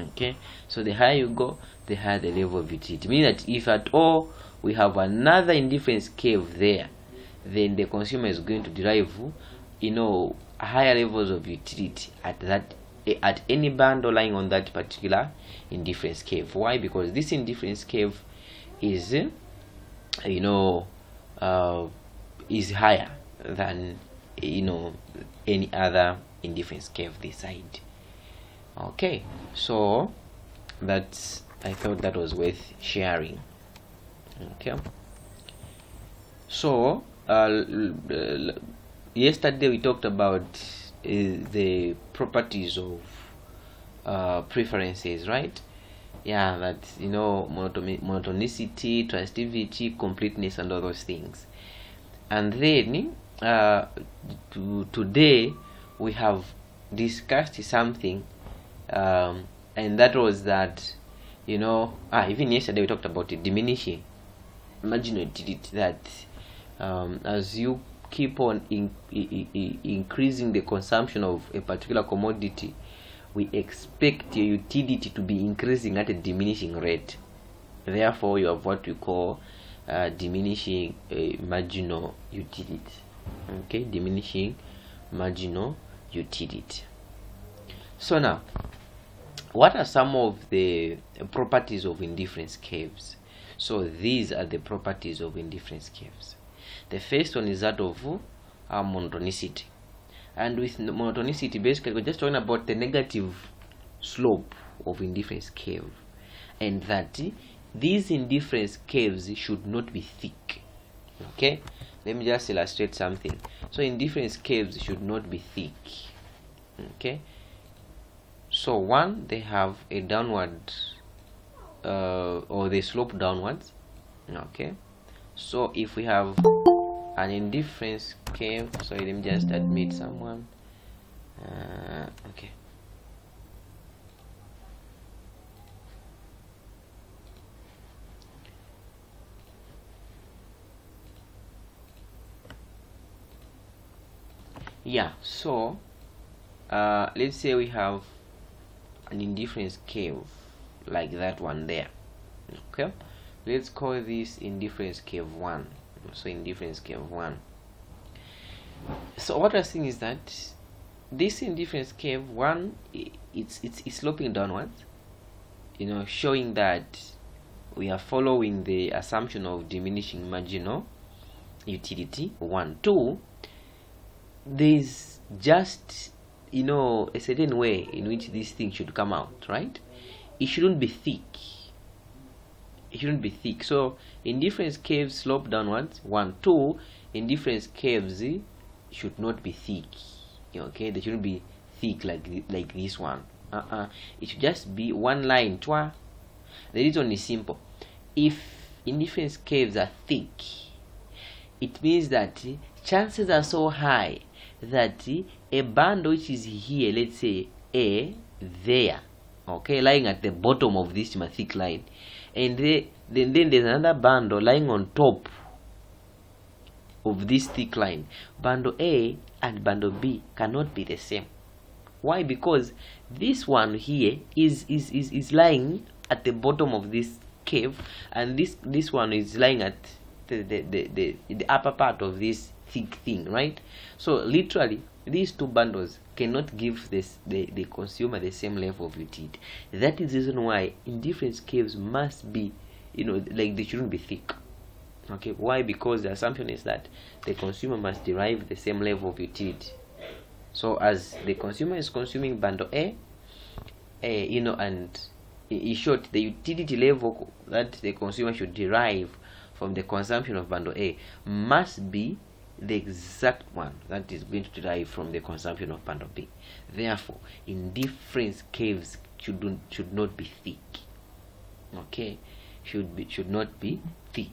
Okay, so the higher you go, the higher the level of utility, meaning that if at all we have another indifference curve there, then the consumer is going to derive, higher levels of utility at any bundle lying on that particular indifference curve. Why? Because this indifference curve is is higher than any other indifference curve this side. Okay, so that's, I thought that was worth sharing. Okay, so yesterday we talked about the properties of preferences, right? Yeah, that monotonicity, transitivity, completeness, and all those things. And then today we have discussed something, and that was that even yesterday we talked about it, diminishing marginal utility, that as you keep on increasing the consumption of a particular commodity, we expect your utility to be increasing at a diminishing rate. Therefore, you have what we call diminishing marginal utility. Okay, diminishing marginal utility. So now, what are some of the properties of indifference curves? So these are the properties of indifference curves. The first one is that of monotonicity. And with monotonicity, basically we're just talking about the negative slope of indifference curve, and that these indifference curves should not be thick. Okay, let me just illustrate something. So indifference curves should not be thick. Okay, so one, they have a downward or they slope downwards. Okay, so if we have an indifference curve, sorry, let me just admit someone. Okay, yeah, so let's say we have an indifference curve like that one there. Okay, let's call this indifference curve 1. So indifference curve 1. So what we're seeing is that this indifference curve 1, it's sloping downwards, showing that we are following the assumption of diminishing marginal utility. 1, 2, there's just a certain way in which this thing should come out, right? It shouldn't be thick. So indifference curves slope downwards. 1, 2, indifference curves should not be thick. Okay, they shouldn't be thick like this one. It should just be one line. The reason is simple. If indifference curves are thick, it means that chances are so high that a bundle which is here, let's say A, there, okay, lying at the bottom of this thick line, and then there's another bundle lying on top of this thick line. Bundle A and bundle B cannot be the same. Why? Because this one here is lying at the bottom of this curve, and this one is lying at the upper part of this thick thing, right? So literally these two bundles cannot give the consumer the same level of utility. That is the reason why indifference curves must be, they shouldn't be thick. Okay, why? Because the assumption is that the consumer must derive the same level of utility. So as the consumer is consuming bundle A, and in short, the utility level that the consumer should derive from the consumption of bundle A must be the exact one that is going to derive from the consumption of bundle B. Therefore, indifference curves should not be thick. Okay, should not be thick.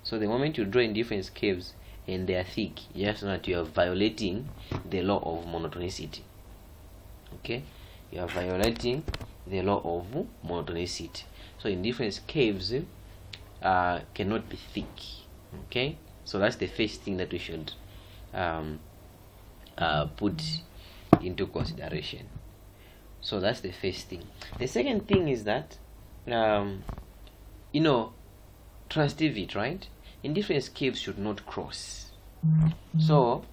So the moment you draw indifference curves and they are thick, just know that you are violating the law of monotonicity. Okay, you are violating the law of monotonicity. So indifference curves cannot be thick. Okay, so that's the first thing that we should put into consideration. So that's the first thing. The second thing is that you know, transitivity, right? Indifference caves should not cross. So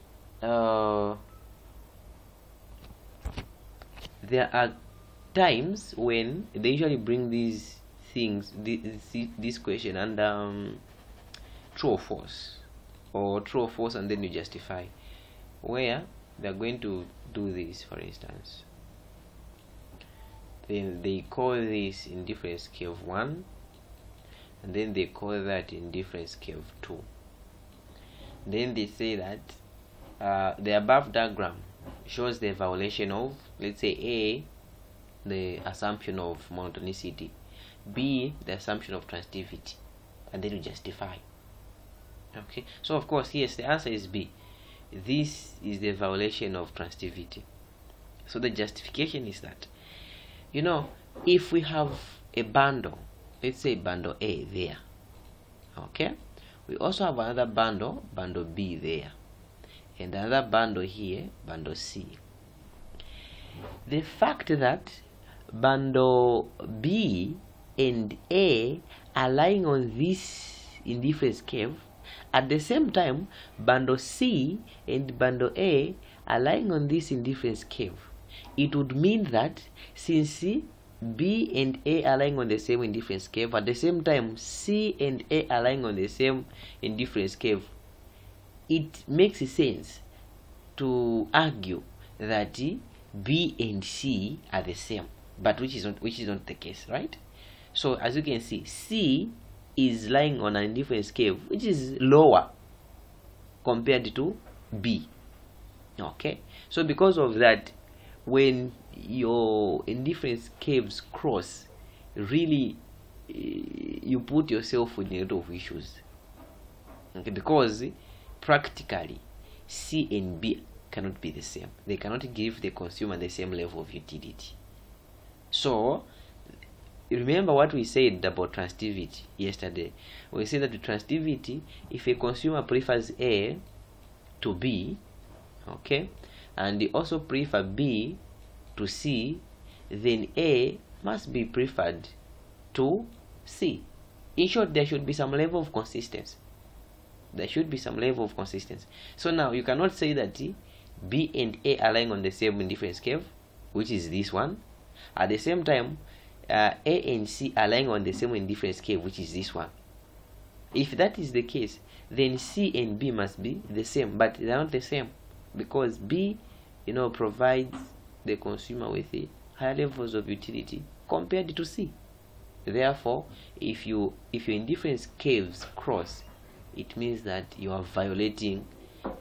there are times when they usually bring these things, this question, and true or false, or true or false, and then you justify, where they're going to do this. For instance, then they call this indifference cave 1, and then they call that indifference cave 2. Then they say that the above diagram shows the violation of, let's say, A, the assumption of monotonicity, B, the assumption of transitivity, and then you justify. Okay, so of course, yes, the answer is B. This is the violation of transitivity. So the justification is that, you know, if we have a bundle, let's say bundle A there, okay, we also have another bundle, bundle B there, and another bundle here, bundle C. The fact that bundle B and A are lying on this indifference cave, at the same time bundle C and bundle A are lying on this indifference cave, it would mean that since B and A are lying on the same indifference cave, at the same time C and A are lying on the same indifference cave, it makes sense to argue that B and C are the same, but which is not the case, right? So as you can see, C is lying on an indifference cave which is lower compared to B. Okay, so because of that, when your indifference caves cross, really you put yourself in a lot of issues. Okay, because practically C and B cannot be the same. They cannot give the consumer the same level of utility. So remember what we said about transitivity yesterday. We said that the transitivity, if a consumer prefers A to B, okay, and they also prefer B to C, then A must be preferred to C. In short, there should be some level of consistency. There should be some level of consistency. So now you cannot say that B and A are lying on the same indifference cave, which is this one. At the same time, A and C are lying on the same indifference cave, which is this one. If that is the case, then C and B must be the same, but they are not the same, because B, provides the consumer with higher levels of utility compared to C. Therefore, if your indifference caves cross, it means that you are violating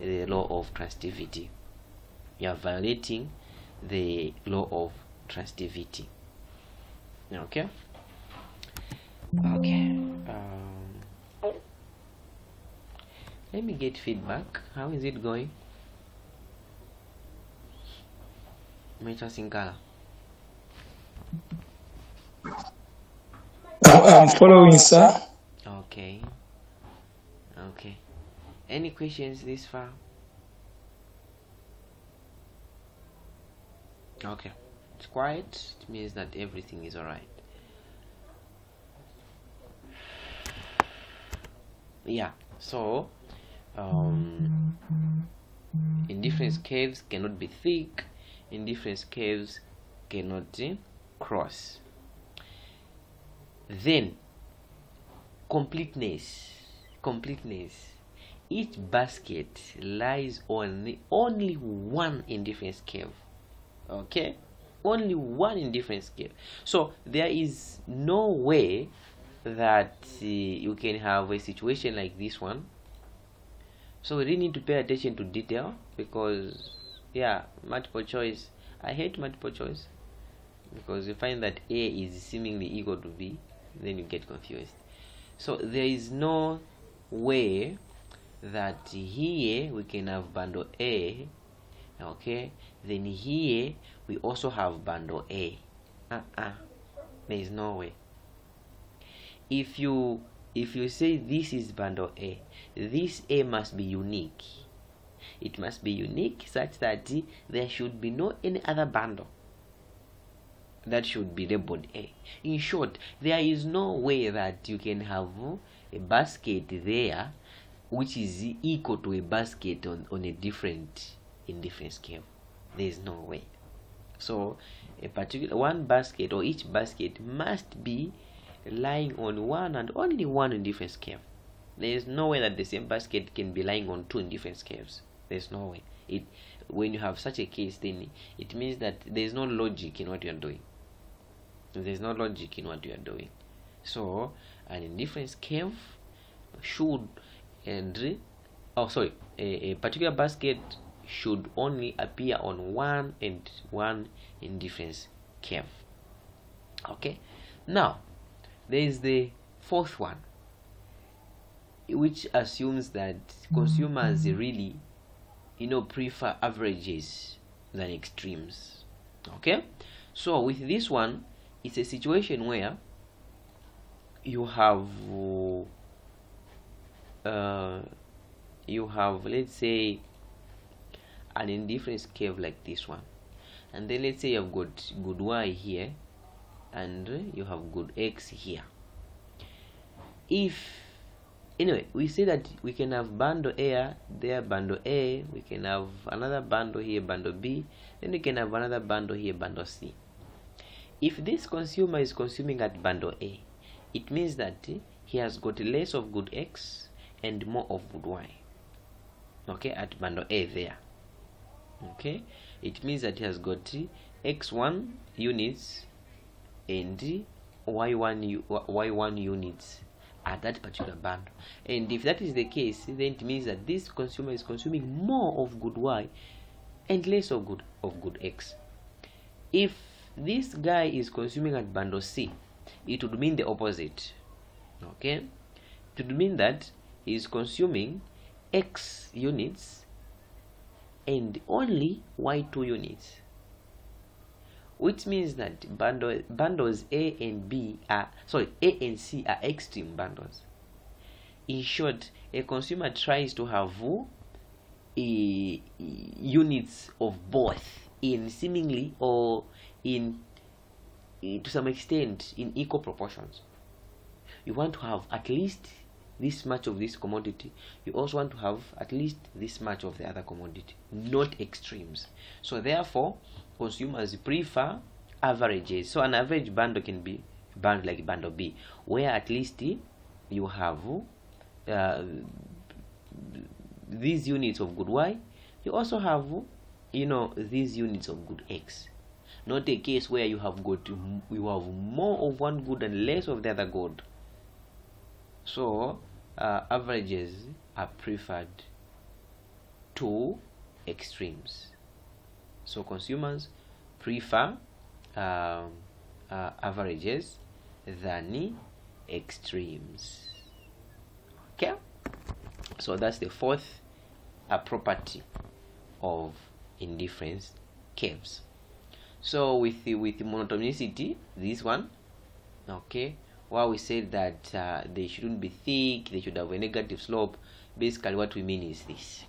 the law of transitivity. You are violating the law of transitivity. Okay. Let me get feedback. How is it going? Mr. Sinkala. I'm following, sir. Okay. Any questions this far? Okay. It's quiet. It means that everything is alright. Yeah. So, indifference caves cannot be thick. Indifference caves cannot cross. Then, completeness. Each basket lies on only one indifference cave. Okay, only one indifference cave. So there is no way that you can have a situation like this one. So we really need to pay attention to detail, because multiple choice, I hate multiple choice, because you find that A is seemingly equal to B, then you get confused. So there is no way that here we can have bundle A, okay, then here we also have bundle A. There is no way. If you say this is bundle A, this A must be unique. It must be unique such that there should be no any other bundle that should be labeled A. In short, there is no way that you can have a basket there which is equal to a basket on a different indifference curve. There is no way. So a particular one basket, or each basket, must be lying on one and only one indifference curve. There is no way that the same basket can be lying on two indifference curves. There's no way. When you have such a case, then it means that there is no logic in what you are doing. There's no logic in what you are doing. So an indifference curve should a particular basket should only appear on one indifference curve. Okay, now there is the fourth one, which assumes that consumers really prefer averages than extremes. Okay, so with this one, it's a situation where you have let's say an indifference curve like this one, and then let's say you have got good y here and you have good x here. We say that we can have bundle A there, bundle A, we can have another bundle here, bundle B, then we can have another bundle here, bundle C. If this consumer is consuming at bundle A, it means that he has got less of good X and more of good Y. Okay, at bundle A there. Okay, it means that he has got X1 units and Y1 units at that particular bundle. And if that is the case, then it means that this consumer is consuming more of good Y and less of good X. If this guy is consuming at bundle C, it would mean the opposite. Okay, it would mean that he is consuming X units and only Y2 units, which means that bundles A and C are extreme bundles. In short, a consumer tries to have units of both in seemingly or in to some extent in equal proportions. You want to have at least this much of this commodity, you also want to have at least this much of the other commodity, not extremes. So therefore, consumers prefer averages. So an average bundle can be bundle like bundle B, where at least you have these units of good Y, you also have these units of good X. Not a case where you have more of one good and less of the other good. So averages are preferred to extremes. So consumers prefer averages than extremes. Okay, so that's the fourth property of indifference curves. So with monotonicity, this one, okay, while we said that they shouldn't be thick, they should have a negative slope, basically what we mean is this.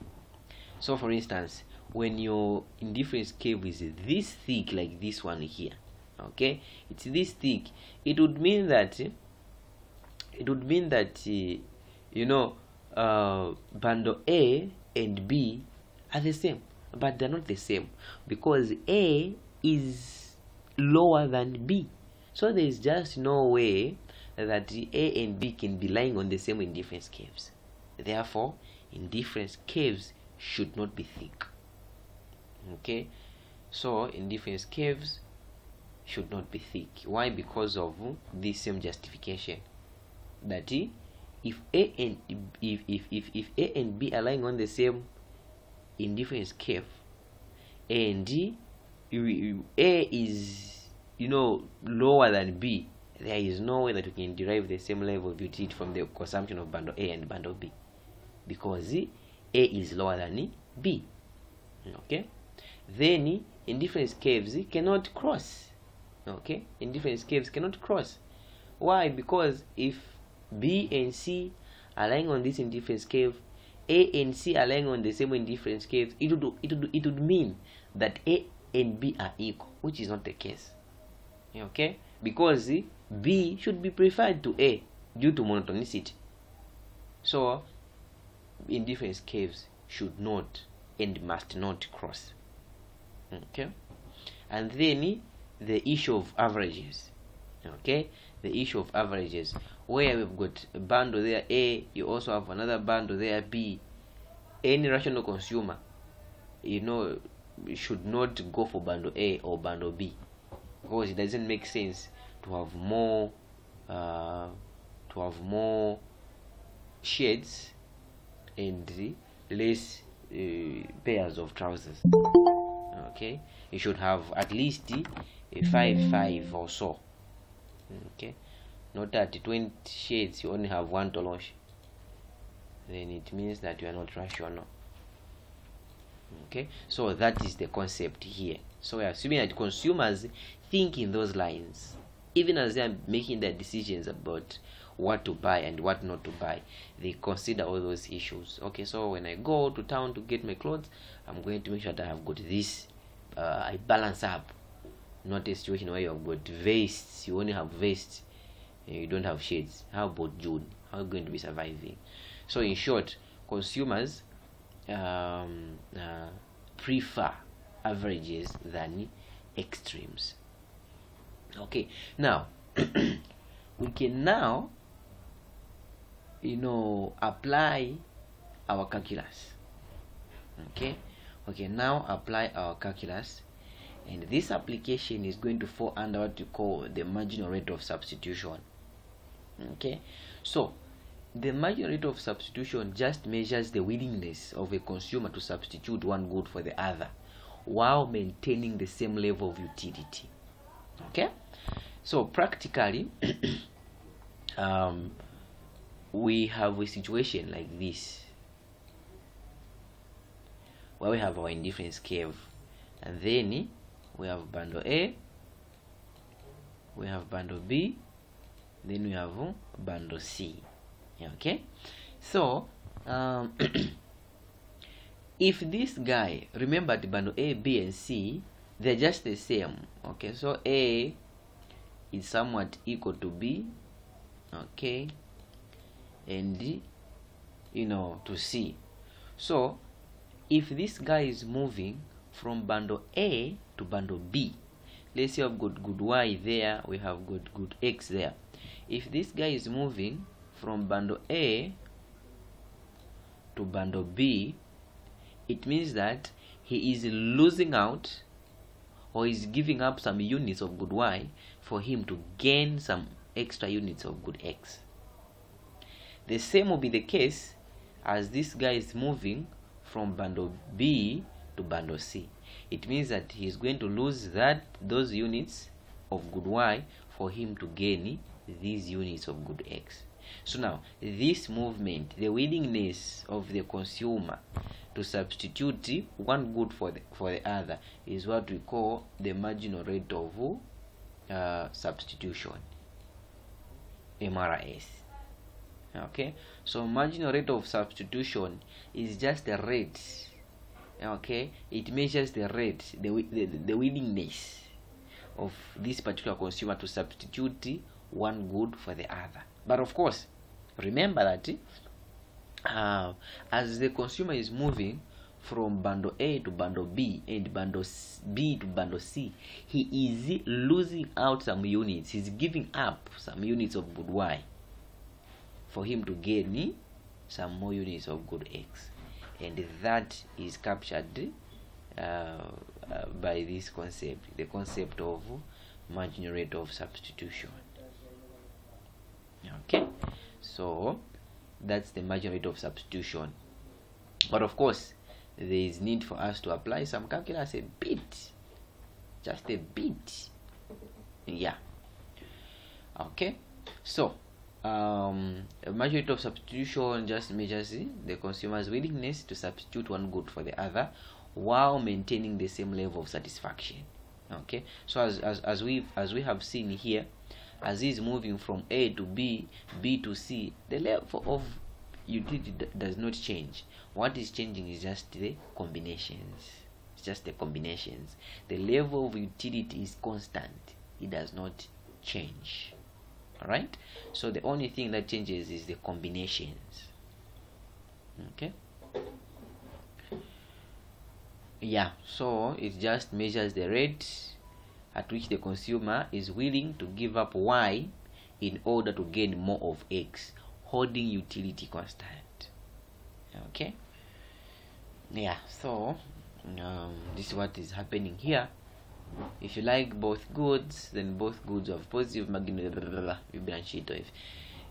So for instance, when your indifference curve is this thick, like this one here, okay, it's this thick, it would mean that bundle A and B are the same, but they're not the same because A is lower than B. So there is just no way that A and B can be lying on the same indifference curves. Therefore, indifference curves should not be thick. Okay, so indifference curves should not be thick. Why? Because of this same justification, that if A and B are lying on the same indifference curve, and A is lower than B, there is no way that we can derive the same level of utility from the consumption of bundle A and bundle B, because A is lower than B. Okay, then indifference curves cannot cross. Okay, indifference curves cannot cross. Why? Because if B and C are lying on this indifference curve, A and C are lying on the same indifference curve, it would mean that A and B are equal, which is not the case. Okay, because B should be preferred to A due to monotonicity. So indifference curves should not and must not cross. Okay, and then the issue of averages. Okay, the issue of averages, where we've got a bundle there A, you also have another bundle there B. Any rational consumer, should not go for bundle A or bundle B, because it doesn't make sense to have more shades and less pairs of trousers. Okay, you should have at least a 5 or so. Okay, not at 20 shades you only have one tolosh, then it means that you are not rational. Okay, so that is the concept here. So we are assuming that consumers think in those lines, even as they are making their decisions about what to buy and what not to buy. They consider all those issues. Okay, so when I go to town to get my clothes, I'm going to make sure that I have got this. I balance up. Not a situation where you have got vests, you only have vests, you don't have shades. How about June? How are you going to be surviving? So in short, consumers prefer averages than extremes. Okay, now we can now apply our calculus. Okay, we can now apply our calculus, and this application is going to fall under what you call the marginal rate of substitution. Okay, so the marginal rate of substitution just measures the willingness of a consumer to substitute one good for the other while maintaining the same level of utility. Okay, so practically we have a situation like this, where we have our indifference curve, and then we have bundle A, we have bundle B, then we have bundle C. Okay, so if this guy, remember the bundle A, B, and C, they're just the same. Okay, so A is somewhat equal to B, okay, and to C. So if this guy is moving from bundle A to bundle B, let's say I've got good Y there, we have got good X there. If this guy is moving from bundle A to bundle B, it means that he is losing out, or is giving up some units of good Y for him to gain some extra units of good X. The same will be the case as this guy is moving from bundle B to bundle C. It means that he is going to lose those units of good Y for him to gain these units of good X. So now this movement, the willingness of the consumer to substitute one good for the other, is what we call the marginal rate of substitution, MRS. Okay, so marginal rate of substitution is just a rate. Okay, it measures the rate, the willingness of this particular consumer to substitute one good for the other. But of course, remember that as the consumer is moving from bundle A to bundle B and bundle B to bundle C, he is losing out some units. He's giving up some units of good Y for him to gain some more units of good X, and that is captured by this concept, the concept of marginal rate of substitution. Okay, so that's the marginal rate of substitution. But of course, there is need for us to apply some calculus a bit, just a bit. Yeah. Okay, so marginal rate of substitution just measures the consumer's willingness to substitute one good for the other while maintaining the same level of satisfaction. Okay, so as we have seen here, as he is moving from A to B, B to C, the level of utility does not change. What is changing is just the combinations. It's just the combinations. The level of utility is constant. it does not change. Alright, so the only thing that changes is the combinations. Okay, yeah, so it just measures the rate at which the consumer is willing to give up Y in order to gain more of X, holding utility constant. Okay, yeah, so this is what is happening here. If you like both goods, then both goods have positive margin.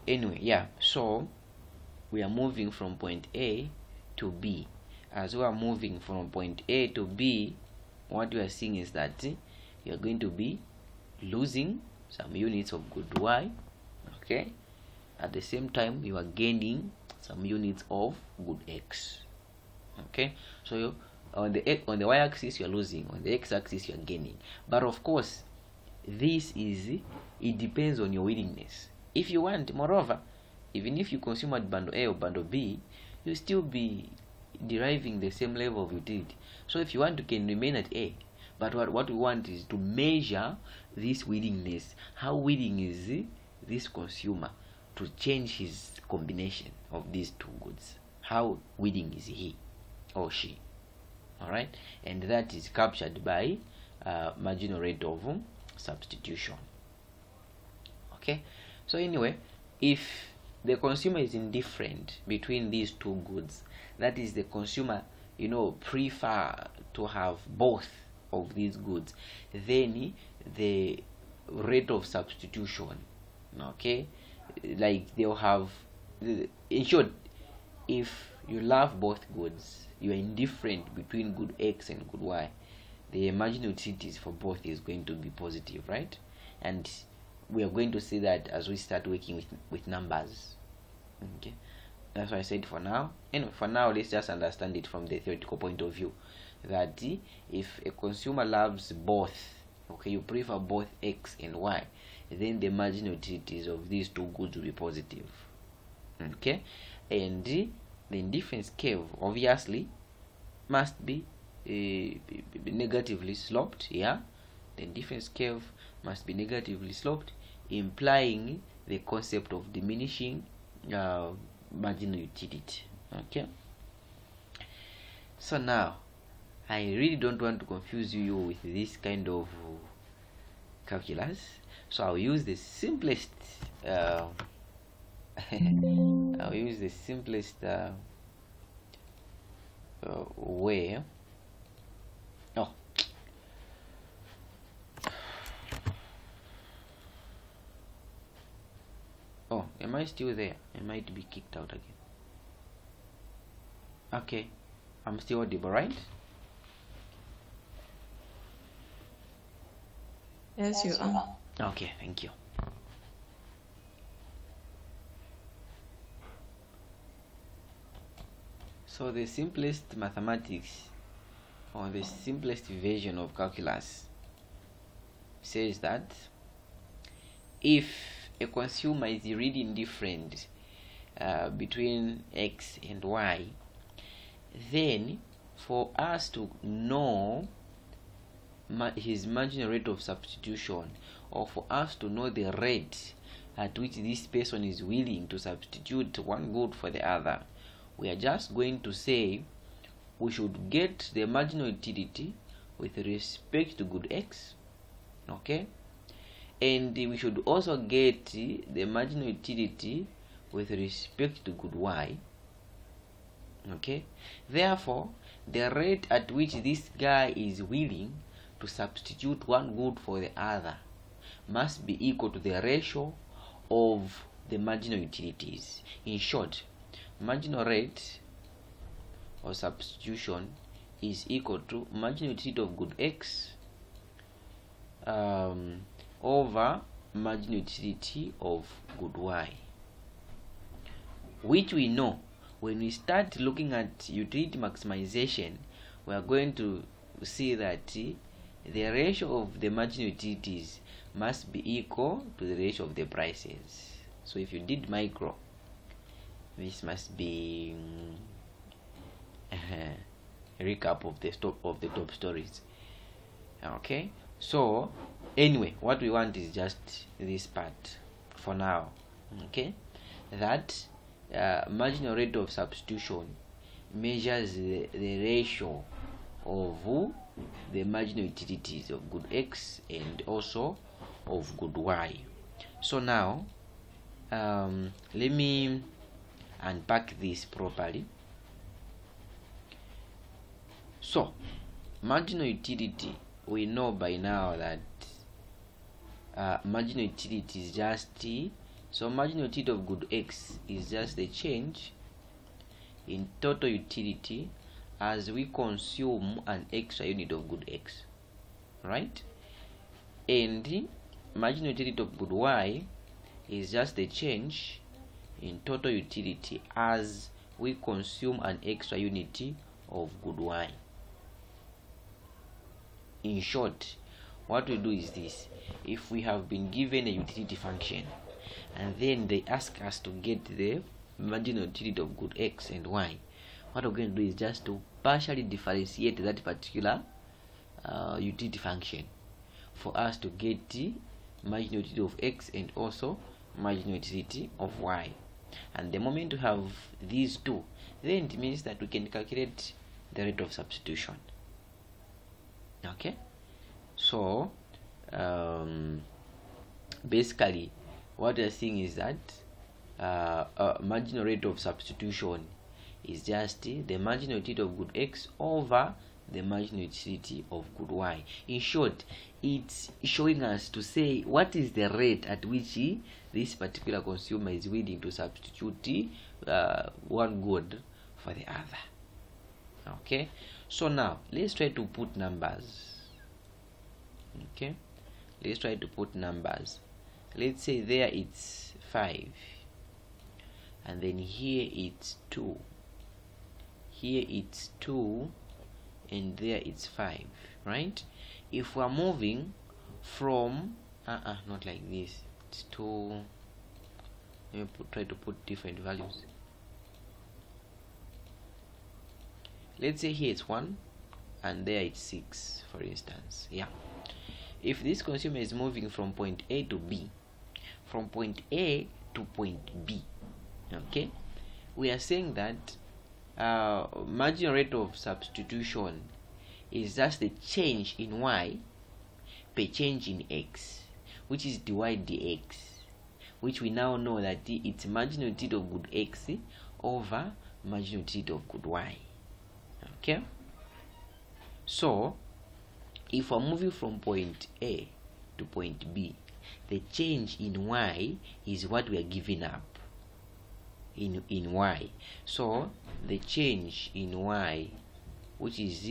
Anyway, yeah, so we are moving from point A to B. As we are moving from point A to B, what we are seeing is that you are going to be losing some units of good Y, okay? At the same time, you are gaining some units of good X, okay? So on the y-axis you are losing, on the x-axis you are gaining. But of course, it depends on your willingness. If you want, moreover, even if you consume at bundle A or bundle B, you'll still be deriving the same level of utility. So if you want, you can remain at A. But what we want is to measure this willingness. How willing is this consumer to change his combination of these two goods? How willing is he or she? Alright, and that is captured by marginal rate of substitution. Okay, so anyway, if the consumer is indifferent between these two goods, that is, the consumer prefer to have both of these goods, then the rate of substitution, okay, like they'll have, in short, if you love both goods, you are indifferent between good X and good Y, the marginal utilities for both is going to be positive, right? And we are going to see that as we start working with numbers. Okay, that's why I said for now. Anyway, for now, let's just understand it from the theoretical point of view, that if a consumer loves both, okay, you prefer both X and Y, then the marginal utilities of these two goods will be positive. Okay, and the indifference curve obviously must be negatively sloped. Yeah, the indifference curve must be negatively sloped, implying the concept of diminishing marginal utility. Okay, so now I really don't want to confuse you with this kind of calculus, so I'll use the simplest I'll use the simplest way. Oh, am I still there? I might be kicked out again. Okay, I'm still audible, right? Yes, you are. Okay, thank you. So the simplest mathematics, or the simplest version of calculus, says that if a consumer is really indifferent between X and Y, then for us to know his marginal rate of substitution, or for us to know the rate at which this person is willing to substitute one good for the other, we are just going to say we should get the marginal utility with respect to good X, okay, and we should also get the marginal utility with respect to good Y, okay. Therefore, the rate at which this guy is willing to substitute one good for the other must be equal to the ratio of the marginal utilities. In short, marginal rate or substitution is equal to marginal utility of good X over marginal utility of good Y, which we know when we start looking at utility maximization, we are going to see that the ratio of the marginal utilities must be equal to the ratio of the prices. So if you did micro, this must be a recap of the top stories. Okay, so Anyway, what we want is just this part for now. Okay, that marginal rate of substitution measures the ratio of the marginal utilities of good x and also of good y. So now let me unpack this properly. So marginal utility, we know by now that marginal utility is just so marginal utility of good x is just the change in total utility as we consume an extra unit of good x, right? And marginal utility of good y is just the change in total utility as we consume an extra unit of good y. In short, what we do is this: if we have been given a utility function and then they ask us to get the marginal utility of good x and y, what we're going to do is just to partially differentiate that particular utility function for us to get the marginal utility of x and also marginal utility of y. And the moment we have these two, then it means that we can calculate the rate of substitution. Okay, so basically what we're seeing is that marginal rate of substitution is just the marginal utility of good x over the marginal utility of good y. In short, it's showing us to say what is the rate at which this particular consumer is willing to substitute one good for the other. Okay, so now let's try to put numbers. Okay, let's try to put numbers. Let's say there it's 5, and then here it's 2, here it's 2, and there it's 5, right? If we're moving from not like this, it's 2. Let me try to put different values. Let's say here it's 1 and there it's 6, for instance. Yeah, if this consumer is moving from point A to B, from point A to point B, okay, we are saying that marginal rate of substitution is just the change in y per change in x, which is dy dx, which we now know that it's marginal utility of good x over marginal utility of good y. Okay, so if we're moving from point A to point B, the change in y is what we are giving up in y. So the change in y, which is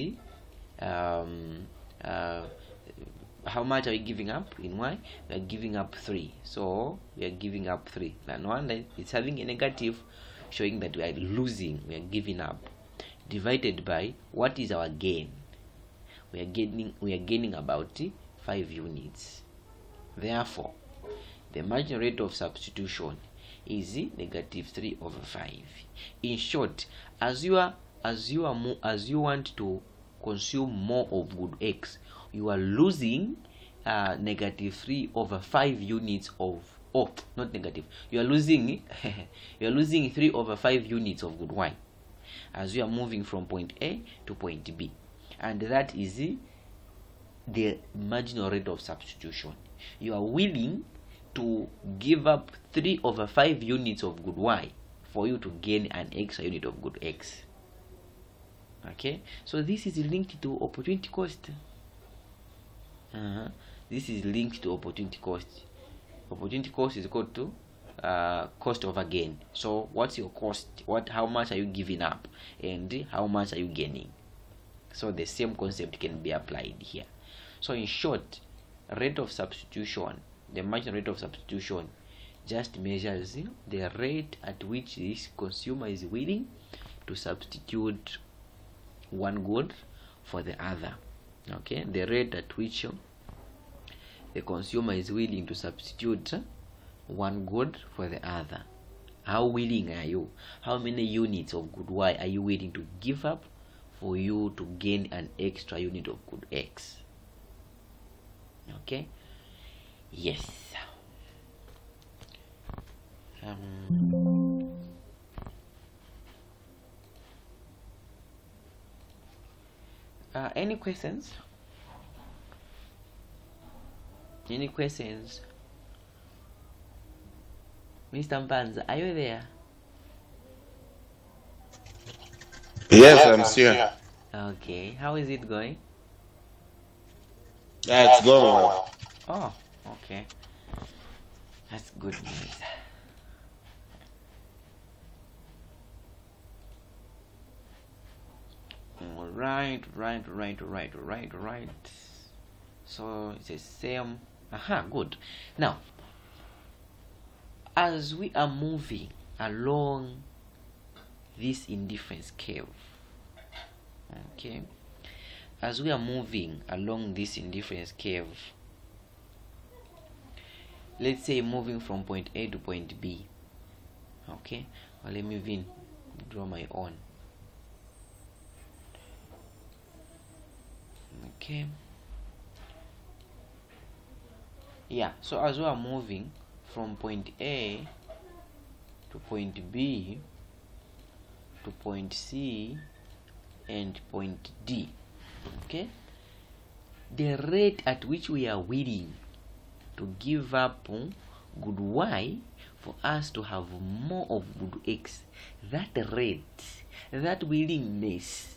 how much are we giving up in y? We are giving up 3. So we are giving up 3. And one, it's having a negative, showing that we are losing, we are giving up, divided by what is our gain. We are gaining about 5 units. Therefore, the marginal rate of substitution is negative 3 over 5. In short, as you want to consume more of good x, you are losing negative 3 over 5 units of not negative. You are losing you are losing 3 over 5 units of good y as you are moving from point A to point B, and that is the marginal rate of substitution. You are willing to give up 3 over 5 units of good y for you to gain an extra unit of good x. Okay, so this is linked to opportunity cost. This is linked to opportunity cost. Opportunity cost is equal to cost over gain. So what's your cost? How much are you giving up, and how much are you gaining? So the same concept can be applied here. So in short, rate of substitution, the marginal rate of substitution, just measures the rate at which this consumer is willing to substitute one good for the other. Okay, the rate at which the consumer is willing to substitute one good for the other. How willing are you? How many units of good y are you willing to give up for you to gain an extra unit of good x? Okay, Yes. Any questions? Any questions? Mr. Mpanza, are you there? Yes, I'm here. Okay, how is it going? Yeah, it's going well. Oh, okay. That's good news. Right. So it's the same. Good. Now, as we are moving along this indifference curve, okay, as we are moving along this indifference curve, let's say moving from point A to point B, okay, well, let me even draw my own. Okay, yeah, so as we are moving from point A to point B to point C and point D, okay, the rate at which we are willing to give up good Y for us to have more of good X, that rate, that willingness,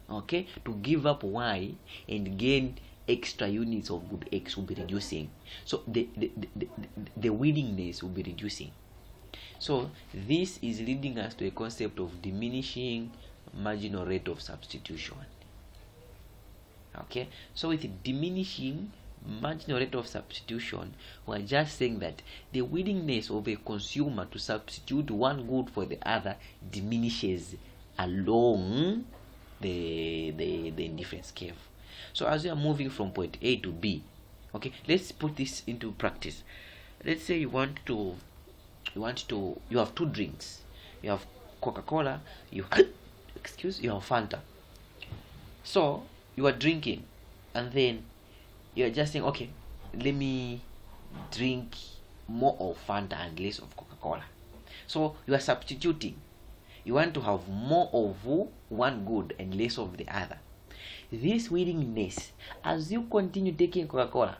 okay, to give up Y and gain extra units of good X will be reducing. So the willingness will be reducing. So this is leading us to a concept of diminishing marginal rate of substitution. Okay, so with diminishing marginal rate of substitution, we're just saying that the willingness of a consumer to substitute one good for the other diminishes along the indifference curve. So as we are moving from point A to B, okay, let's put this into practice. Let's say you have two drinks. You have Coca-Cola, you have Fanta. So you are drinking, and then you are just saying, okay, let me drink more of Fanta and less of Coca-Cola. So you are substituting. You want to have more of one good and less of the other. This willingness, as you continue taking Coca-Cola,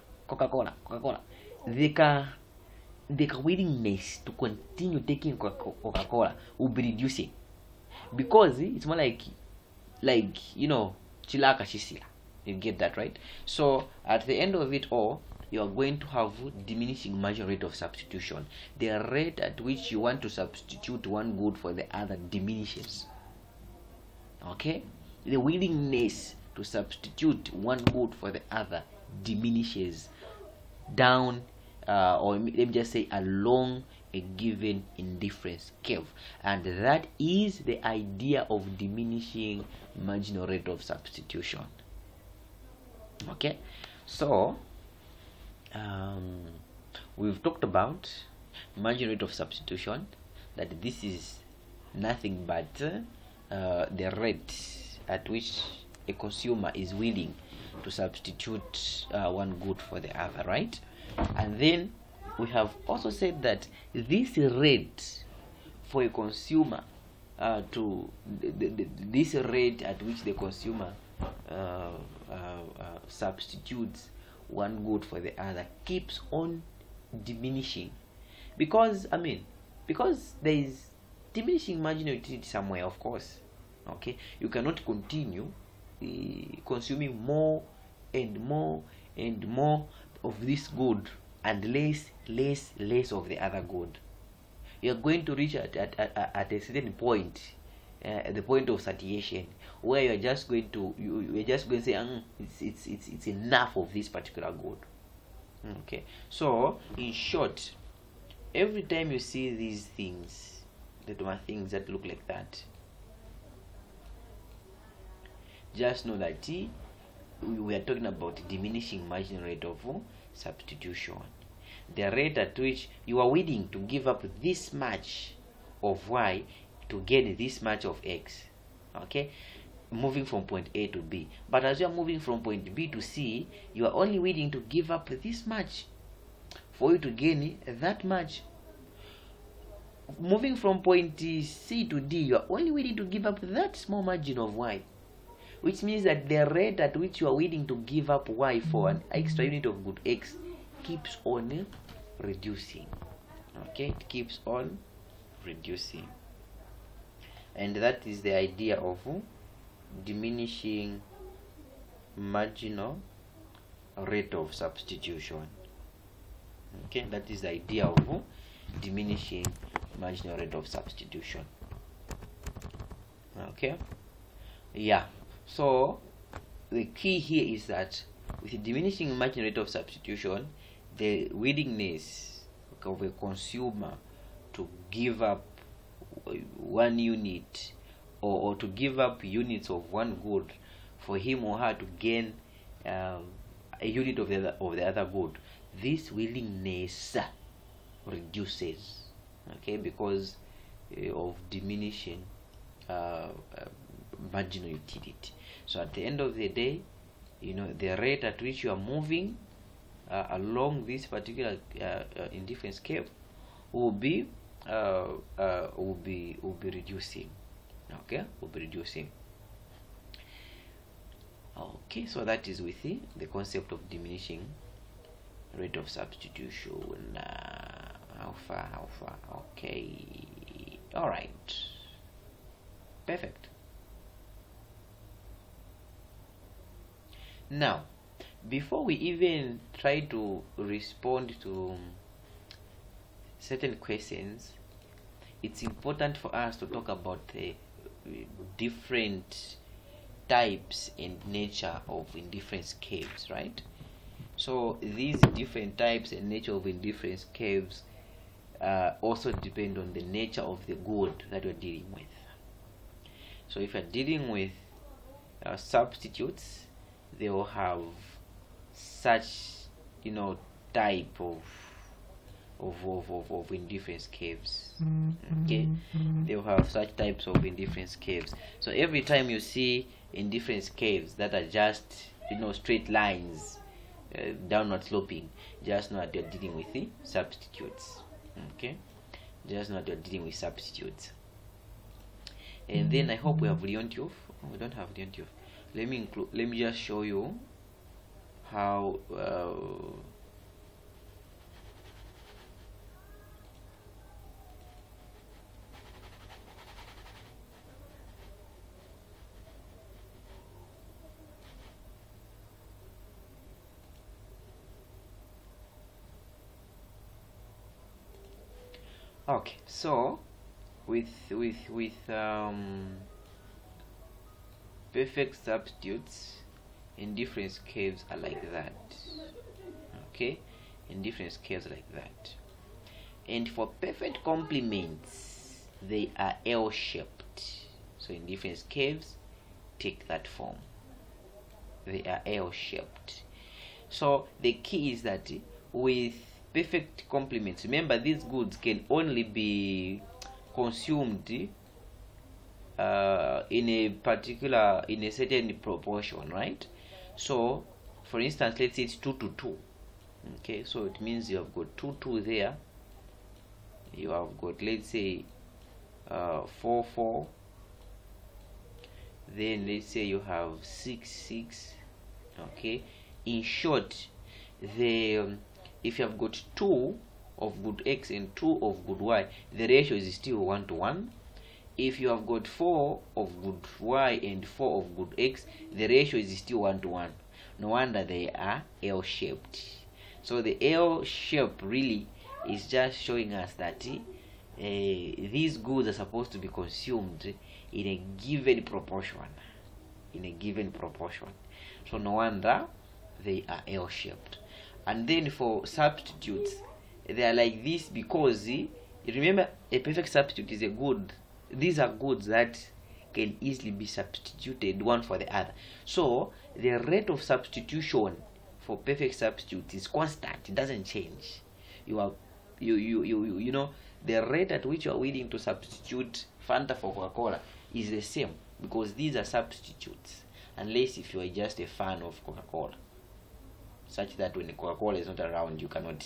the willingness to continue taking Coca-Cola will be reducing, because it's more like chilaka chisila. You get that, right? So at the end of it all, you are going to have diminishing marginal rate of substitution. The rate at which you want to substitute one good for the other diminishes. Okay, the willingness to substitute one good for the other diminishes down, or let me just say along a given indifference curve, and that is the idea of diminishing marginal rate of substitution. Okay, so we've talked about marginal rate of substitution, that this is nothing but the rate at which a consumer is willing to substitute one good for the other, right? And then we have also said that this rate for a consumer this rate at which the consumer substitutes one good for the other keeps on diminishing, because there is diminishing marginal utility somewhere, of course. Okay, you cannot continue consuming more and more and more of this good and less of the other good. You're going to reach at a certain point, the point of satiation, where you're just going to say it's enough of this particular good. Okay, so in short, every time you see these things, things that look like that, just know that we are talking about diminishing marginal rate of substitution, the rate at which you are willing to give up this much of Y to gain this much of X. Okay, moving from point A to B. But as you are moving from point B to C, you are only willing to give up this much for you to gain that much. Moving from point C to D, you are only willing to give up that small margin of y, which means that the rate at which you are willing to give up y for an extra unit of good x keeps on reducing. Okay, it keeps on reducing, and that is the idea of diminishing marginal rate of substitution. Okay, that is the idea of diminishing marginal rate of substitution. Okay, yeah, so the key here is that with diminishing marginal rate of substitution, the willingness of a consumer to give up 1 unit or to give up units of one good for him or her to gain a unit of the other good, this willingness reduces, okay, because of diminishing marginal utility. So at the end of the day, the rate at which you are moving along this particular indifference curve will be reducing. Okay, will be reducing. Okay, so that is with the concept of diminishing rate of substitution. How far? Okay, all right, perfect. Now, before we even try to respond to certain questions, it's important for us to talk about the different types and nature of indifference curves, right? So these different types and nature of indifference curves also depend on the nature of the good that we're dealing with. So if you're dealing with substitutes, they will have such type of indifference curves. Okay, they will have such types of indifference curves. So every time you see indifference curves that are just straight lines, downward sloping, just know that you're dealing with the substitutes. Okay, just know that you're dealing with substitutes. And then I hope we have Leontief. Oh, we don't have Leontief. Let me just show you how okay, so with perfect substitutes, indifference curves are like that. Okay, indifference curves like that. And for perfect complements, they are L-shaped. So indifference curves take that form. They are L-shaped. So the key is that with perfect complements, remember these goods can only be consumed in a certain proportion, right? So for instance, let's say it's 2 to 2. Okay, so it means you have got 2 there, you have got, let's say 4, then let's say you have 6. Okay, in short, if you have got 2 of good x and 2 of good y, the ratio is still 1 to 1. If you have got 4 of good y and 4 of good x, the ratio is still 1 to 1. No wonder they are L-shaped. So the L shape really is just showing us that these goods are supposed to be consumed in a given proportion. So no wonder they are L-shaped. And then for substitutes, they are like this because remember, a perfect substitute is a good. These are goods that can easily be substituted one for the other. So the rate of substitution for perfect substitute is constant. It doesn't change. The rate at which you are willing to substitute Fanta for Coca-Cola is the same, because these are substitutes, unless if you are just a fan of Coca-Cola, such that when Coca-Cola is not around, you cannot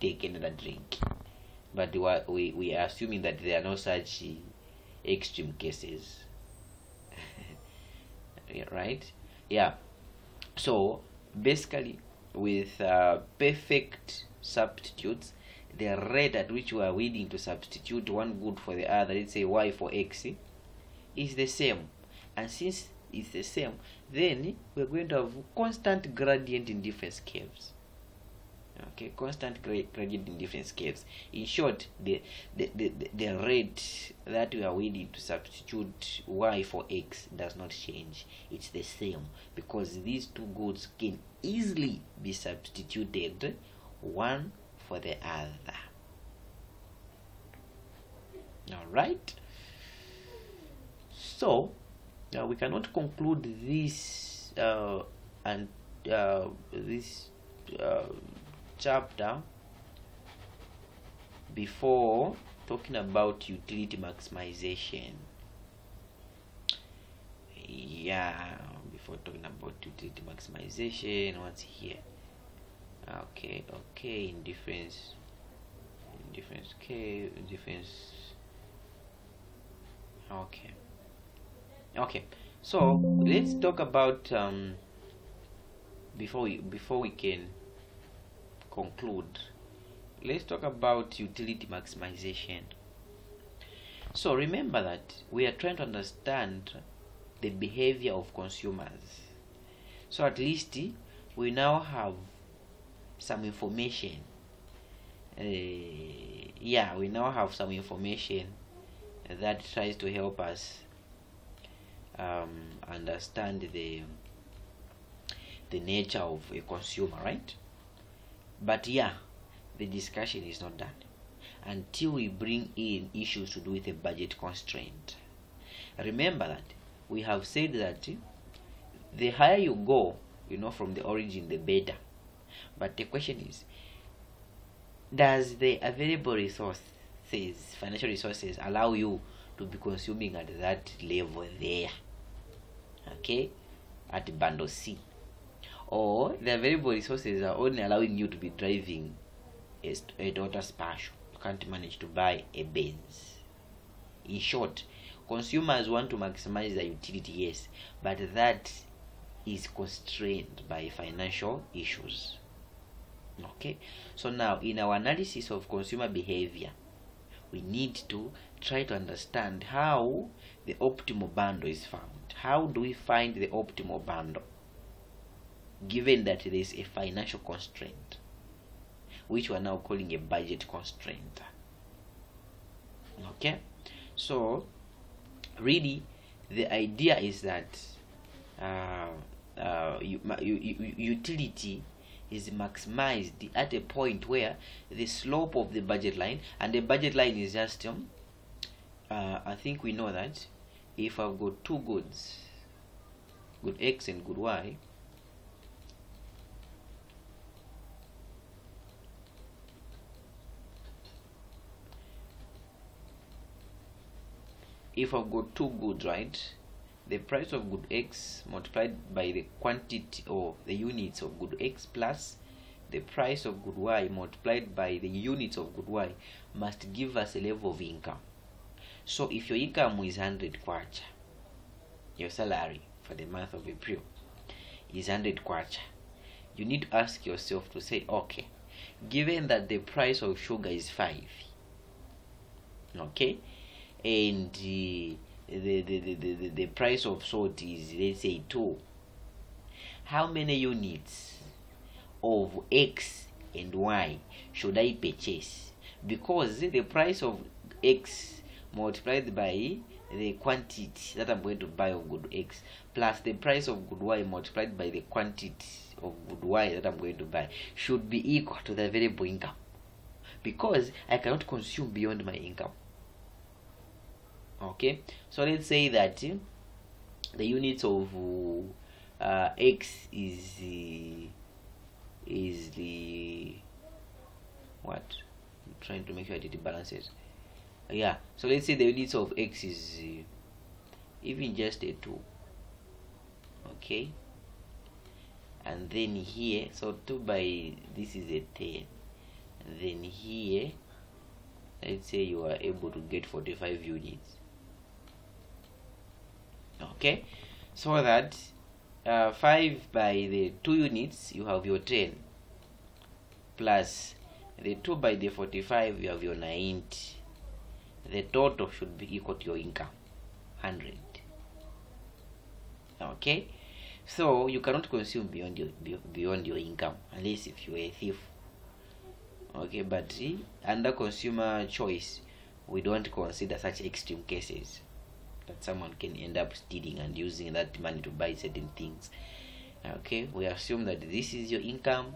take another drink. But we are assuming that there are no such extreme cases. Right? Yeah. So basically, with perfect substitutes, the rate at which we are willing to substitute one good for the other, let's say y for x, is the same. And since it's the same, then we're going to have constant gradient in different curves. Okay, constant gradient in different curves. In short, the rate that we are willing to substitute y for x does not change. It's the same, because these two goods can easily be substituted one for the other. All right. So we cannot conclude this chapter before talking about utility maximization. Yeah, before talking about utility maximization, what's here? Okay, indifference. Okay, so let's talk about before we can conclude, let's talk about utility maximization. So remember that we are trying to understand the behavior of consumers. So at least we now have some information. We now have some information that tries to help us understand the nature of a consumer, right? But yeah, the discussion is not done until we bring in issues to do with a budget constraint. Remember that we have said that the higher you go, from the origin, the better. But the question is, does the available resources, financial resources, allow you to be consuming at that level there? Okay, at bundle C. Or the available resources are only allowing you to be driving a Toyota Spatial. You can't manage to buy a Benz. In short, consumers want to maximize their utility, yes, but that is constrained by financial issues. Okay, so now in our analysis of consumer behavior, we need to try to understand how the optimal bundle is found. How do we find the optimal bundle, given that there is a financial constraint, which we are now calling a budget constraint? Okay, so really the idea is that utility is maximized at a point where the slope of the budget line, and the budget line is just I think we know that if I've got two goods, good X and good Y, if I've got two goods, right, the price of good X multiplied by the quantity or the units of good X plus the price of good Y multiplied by the units of good Y must give us a level of income. So if your income is 100 kwacha, your salary for the month of April is 100 kwacha, you need to ask yourself to say, okay, given that the price of sugar is 5, okay, and the price of salt is, let's say, 2, how many units of X and Y should I purchase? Because the price of X multiplied by the quantity that I'm going to buy of good X plus the price of good Y multiplied by the quantity of good Y that I'm going to buy should be equal to the available income, because I cannot consume beyond my income. Okay, so let's say that the units of X is the what? I'm trying to make sure I did the balances. Yeah, so let's say the units of X is even just a 2. Okay, and then here, so 2 by this is a 10, and then here let's say you are able to get 45 units. Okay, so that 5 by the 2 units you have your 10, plus the 2 by the 45 you have your 90. The total should be equal to your income, 100. Okay, so you cannot consume beyond your income unless if you are a thief. Okay, but under consumer choice we don't consider such extreme cases that someone can end up stealing and using that money to buy certain things. Okay, we assume that this is your income,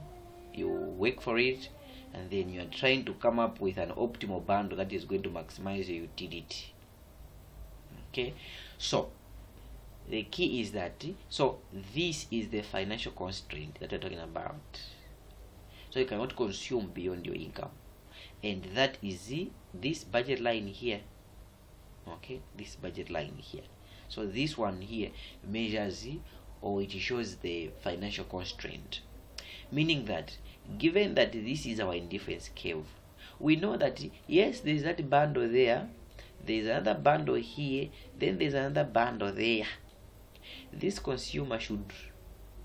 you work for it, and then you are trying to come up with an optimal bundle that is going to maximize your utility. Okay, so the key is that this is the financial constraint that we're talking about. So you cannot consume beyond your income, and that is this budget line here. Okay, this budget line here. So this one here measures or it shows the financial constraint, meaning that given that this is our indifference curve, we know that yes, there's that bundle there, there's another bundle here, then there's another bundle there. This consumer should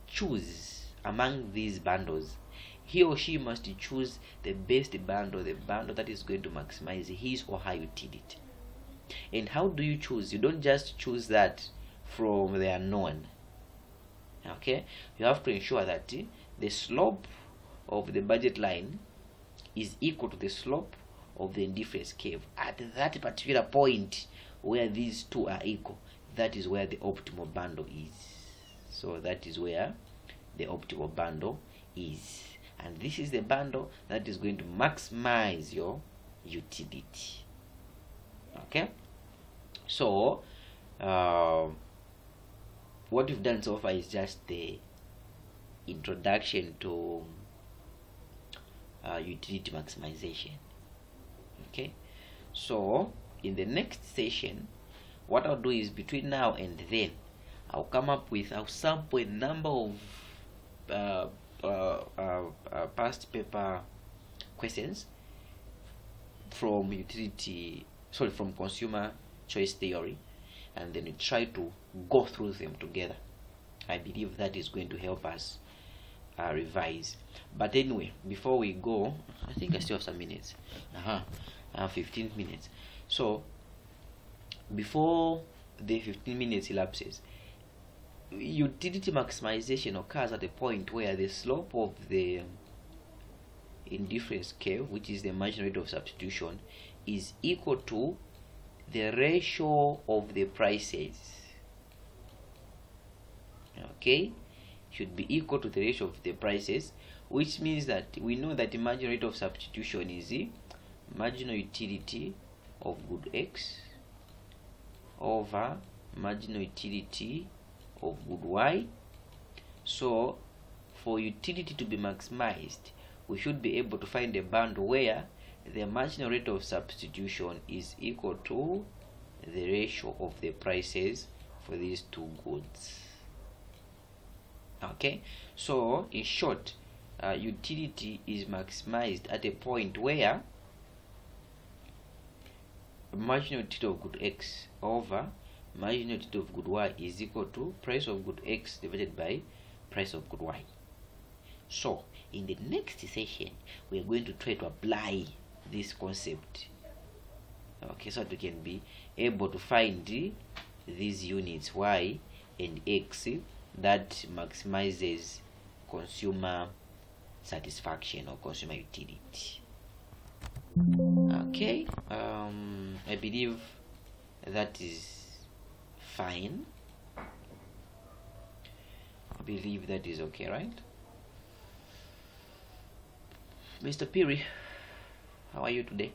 choose among these bundles. He or she must choose the best bundle, the bundle that is going to maximize his or her utility. And how do you choose? You don't just choose that from the unknown. Okay, you have to ensure that the slope of the budget line is equal to the slope of the indifference curve at that particular point where these two are equal. That is where the optimal bundle is. So that is where the optimal bundle is, and this is the bundle that is going to maximize your utility. Okay, so what we've done so far is just the introduction to utility maximization. Okay, so in the next session what I'll do is between now and then I'll come up with, I'll sample a number of past paper questions from from consumer choice theory, and then we try to go through them together. I believe that is going to help us revise. But anyway, before we go, I think I still have some minutes. I have 15 minutes. So before the 15 minutes elapses, utility maximization occurs at a point where the slope of the indifference curve, which is the marginal rate of substitution, is equal to the ratio of the prices. Okay, should be equal to the ratio of the prices, which means that we know that the marginal rate of substitution is the marginal utility of good X over marginal utility of good Y. So for utility to be maximized, we should be able to find a bundle where the marginal rate of substitution is equal to the ratio of the prices for these two goods. Okay, so in short, utility is maximized at a point where marginal utility of good X over marginal utility of good Y is equal to price of good X divided by price of good Y. So in the next session we are going to try to apply this concept, okay, so that we can be able to find these units Y and X that maximizes consumer satisfaction or consumer utility. Okay, I believe that is fine. I believe that is okay, right? Mr. Piri, how are you today?